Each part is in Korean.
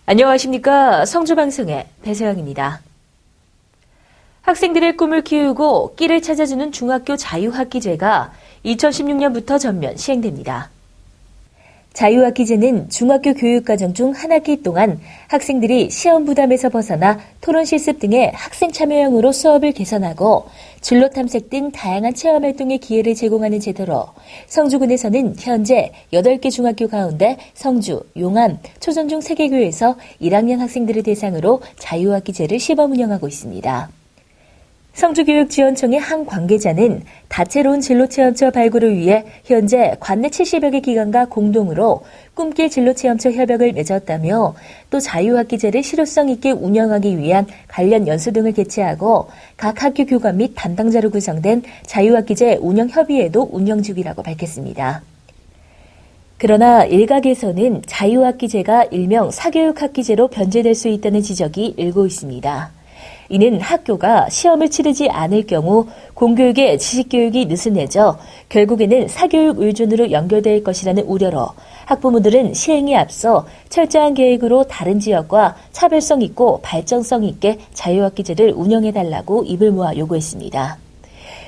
안녕하십니까. 성주방송의 배서영입니다. 학생들의 꿈을 키우고 끼를 찾아주는 중학교 자유학기제가 2016년부터 전면 시행됩니다. 자유학기제는 중학교 교육과정 중 한 학기 동안 학생들이 시험 부담에서 벗어나 토론 실습 등의 학생 참여형으로 수업을 개선하고 진로 탐색 등 다양한 체험 활동의 기회를 제공하는 제도로 성주군에서는 현재 8개 중학교 가운데 성주, 용암, 초전중 3개 교에서 1학년 학생들을 대상으로 자유학기제를 시범 운영하고 있습니다. 성주교육지원청의 한 관계자는 다채로운 진로체험처 발굴을 위해 현재 관내 70여 개 기관과 공동으로 꿈길 진로체험처 협약을 맺었다며 또 자유학기제를 실효성 있게 운영하기 위한 관련 연수 등을 개최하고 각 학교 교관 및 담당자로 구성된 자유학기제 운영협의회도 운영 중이라고 밝혔습니다. 그러나 일각에서는 자유학기제가 일명 사교육학기제로 변제될 수 있다는 지적이 일고 있습니다. 이는 학교가 시험을 치르지 않을 경우 공교육의 지식교육이 느슨해져 결국에는 사교육 의존으로 연결될 것이라는 우려로 학부모들은 시행에 앞서 철저한 계획으로 다른 지역과 차별성 있고 발전성 있게 자유학기제를 운영해달라고 입을 모아 요구했습니다.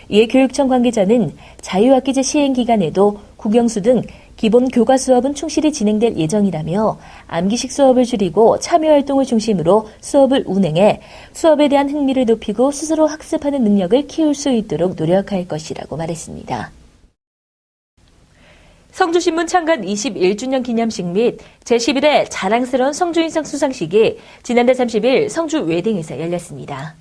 이에 교육청 관계자는 자유학기제 시행 기간에도 국영수 등 기본 교과 수업은 충실히 진행될 예정이라며 암기식 수업을 줄이고 참여활동을 중심으로 수업을 운행해 수업에 대한 흥미를 높이고 스스로 학습하는 능력을 키울 수 있도록 노력할 것이라고 말했습니다. 성주신문 창간 21주년 기념식 및 제11회 자랑스러운 성주인상 수상식이 지난달 30일 성주 웨딩에서 열렸습니다.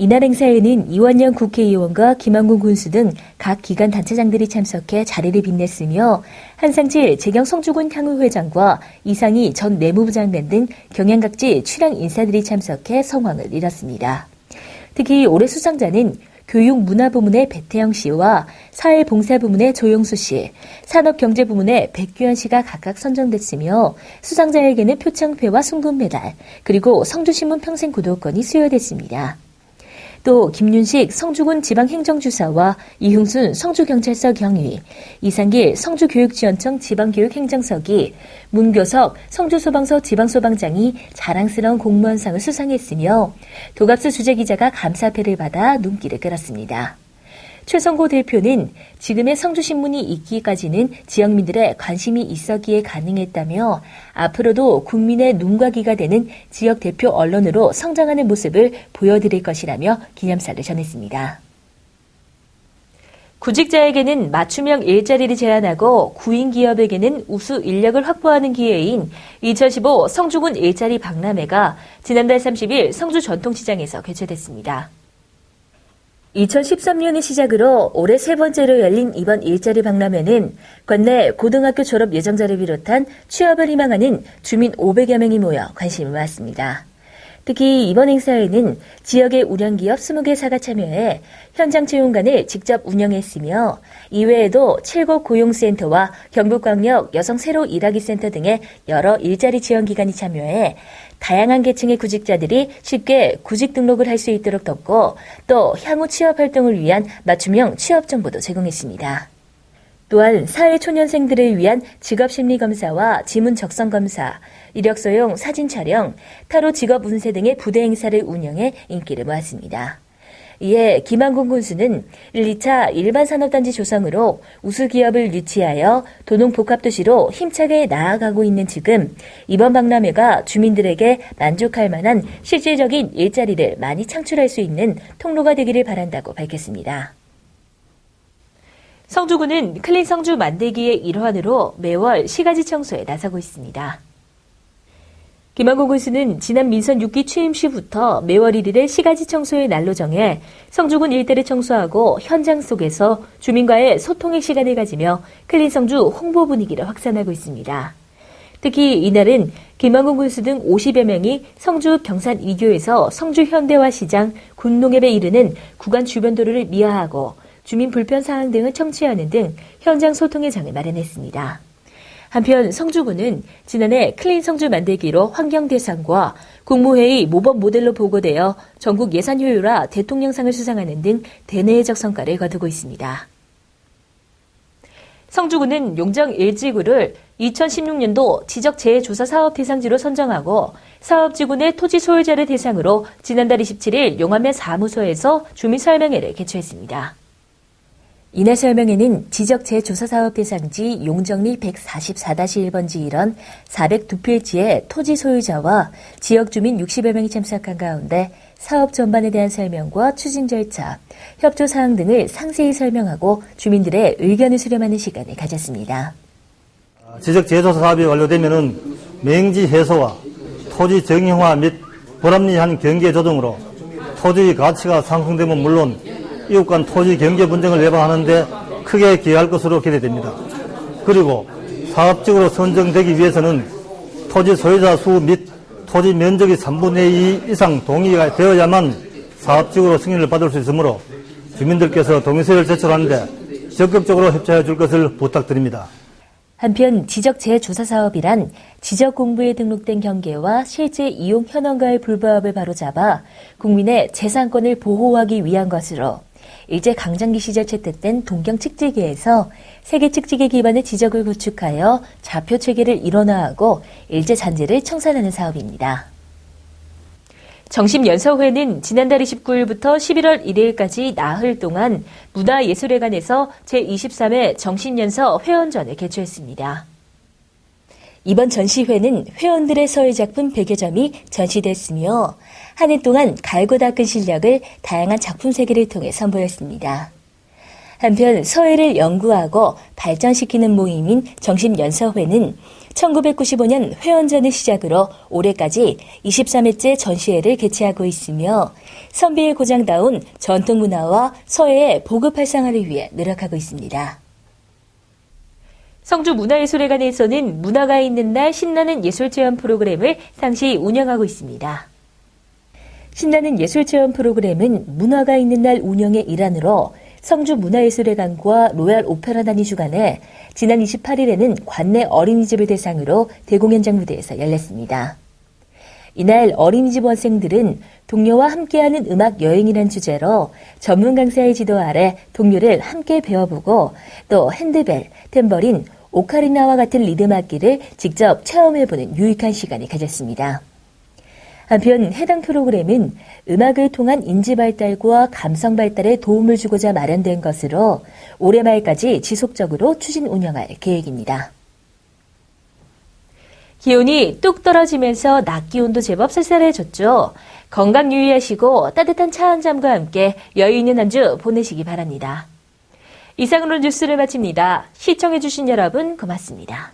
이날 행사에는 이완영 국회의원과 김한군 군수 등 각 기관 단체장들이 참석해 자리를 빛냈으며 한상칠 재경 성주군 향후회장과 이상희 전 내무부 장관 등 경양각지 출향 인사들이 참석해 성황을 이뤘습니다. 특히 올해 수상자는 교육문화부문의 배태영 씨와 사회봉사부문의 조용수 씨, 산업경제부문의 백규현 씨가 각각 선정됐으며 수상자에게는 표창패와 순금메달, 그리고 성주신문 평생 구독권이 수여됐습니다. 또 김윤식 성주군 지방행정주사와 이흉순 성주경찰서 경위, 이상길 성주교육지원청 지방교육행정서기, 문교석 성주소방서 지방소방장이 자랑스러운 공무원상을 수상했으며 도갑수 주재기자가 감사패를 받아 눈길을 끌었습니다. 최성고 대표는 지금의 성주신문이 있기까지는 지역민들의 관심이 있었기에 가능했다며 앞으로도 국민의 눈과 귀가 되는 지역 대표 언론으로 성장하는 모습을 보여드릴 것이라며 기념사를 전했습니다. 구직자에게는 맞춤형 일자리를 제안하고 구인 기업에게는 우수 인력을 확보하는 기회인 2015 성주군 일자리 박람회가 지난달 30일 성주 전통시장에서 개최됐습니다. 2013년의 시작으로 올해 3번째로 열린 이번 일자리 박람회는 관내 고등학교 졸업 예정자를 비롯한 취업을 희망하는 주민 500여 명이 모여 관심을 모았습니다. 특히 이번 행사에는 지역의 우량기업 20개사가 참여해 현장 채용관을 직접 운영했으며 이외에도 7곳 고용센터와 경북광역 여성 새로 일하기 센터 등의 여러 일자리 지원기관이 참여해 다양한 계층의 구직자들이 쉽게 구직 등록을 할 수 있도록 돕고 또 향후 취업 활동을 위한 맞춤형 취업 정보도 제공했습니다. 또한 사회초년생들을 위한 직업심리검사와 지문적성검사, 이력서용 사진 촬영, 타로 직업 운세 등의 부대 행사를 운영해 인기를 모았습니다. 이에 김한군 군수는 1, 2차 일반산업단지 조성으로 우수기업을 유치하여 도농복합도시로 힘차게 나아가고 있는 지금 이번 박람회가 주민들에게 만족할 만한 실질적인 일자리를 많이 창출할 수 있는 통로가 되기를 바란다고 밝혔습니다. 성주군은 클린 성주 만들기의 일환으로 매월 시가지 청소에 나서고 있습니다. 김한국 군수는 지난 민선 6기 취임 시부터 매월 1일에 시가지 청소의 날로 정해 성주군 일대를 청소하고 현장 속에서 주민과의 소통의 시간을 가지며 클린 성주 홍보 분위기를 확산하고 있습니다. 특히 이날은 김한국 군수 등 50여 명이 성주 경산 2교에서 성주 현대화 시장 군농협에 이르는 구간 주변 도로를 미화하고 주민 불편 사항 등을 청취하는 등 현장 소통의 장을 마련했습니다. 한편 성주군은 지난해 클린 성주 만들기로 환경대상과 국무회의 모범 모델로 보고되어 전국 예산 효율화 대통령상을 수상하는 등 대내적 성과를 거두고 있습니다. 성주군은 용정 1지구를 2016년도 지적재해조사사업 대상지로 선정하고 사업지구 내 토지 소유자를 대상으로 지난달 27일 용암면 사무소에서 주민 설명회를 개최했습니다. 이날 설명회는 지적재해조사사업 대상지 용정리 144-1번지 일원 402필지의 토지 소유자와 지역 주민 60여 명이 참석한 가운데 사업 전반에 대한 설명과 추진 절차, 협조 사항 등을 상세히 설명하고 주민들의 의견을 수렴하는 시간을 가졌습니다. 지적재해조사 사업이 완료되면은 맹지 해소와 토지 정형화 및 불합리한 경계 조정으로 토지의 가치가 상승되면 물론 이웃 간 토지 경계 분쟁을 예방하는 데 크게 기여할 것으로 기대됩니다. 그리고 사업지구로 선정되기 위해서는 토지 소유자 수 및 토지 면적의 3분의 2 이상 동의가 되어야만 사업지구로 승인을 받을 수 있으므로 주민들께서 동의서를 제출하는데 적극적으로 협조해 줄 것을 부탁드립니다. 한편 지적재해조사 사업이란 지적공부에 등록된 경계와 실제 이용 현황과의 불부합을 바로잡아 국민의 재산권을 보호하기 위한 것으로 일제강점기 시절 채택된 동경칙지계에서 세계칙지계 기반의 지적을 구축하여 좌표체계를 일원화하고 일제잔재를 청산하는 사업입니다. 정심연서회는 지난달 29일부터 11월 1일까지 나흘 동안 문화예술회관에서 제23회 정심연서 회원전을 개최했습니다. 이번 전시회는 회원들의 서예 작품 100여 점이 전시됐으며 한 해 동안 갈고 닦은 실력을 다양한 작품 세계를 통해 선보였습니다. 한편 서예를 연구하고 발전시키는 모임인 정심연서회는 1995년 회원전을 시작으로 올해까지 23회째 전시회를 개최하고 있으며 선비의 고장다운 전통문화와 서예의 보급 활성화를 위해 노력하고 있습니다. 성주문화예술회관에서는 문화가 있는 날 신나는 예술체험 프로그램을 상시 운영하고 있습니다. 신나는 예술체험 프로그램은 문화가 있는 날 운영의 일환으로 성주문화예술회관과 로얄 오페라단이 주관해 지난 28일에는 관내 어린이집을 대상으로 대공연장 무대에서 열렸습니다. 이날 어린이집 원생들은 동료와 함께하는 음악 여행이란 주제로 전문 강사의 지도 아래 동료를 함께 배워보고 또 핸드벨, 탬버린, 오카리나와 같은 리듬 악기를 직접 체험해보는 유익한 시간을 가졌습니다. 한편 해당 프로그램은 음악을 통한 인지 발달과 감성 발달에 도움을 주고자 마련된 것으로 올해 말까지 지속적으로 추진 운영할 계획입니다. 기온이 뚝 떨어지면서 낮 기온도 제법 쌀쌀해졌죠. 건강 유의하시고 따뜻한 차 한 잔과 함께 여유 있는 한 주 보내시기 바랍니다. 이상으로 뉴스를 마칩니다. 시청해주신 여러분 고맙습니다.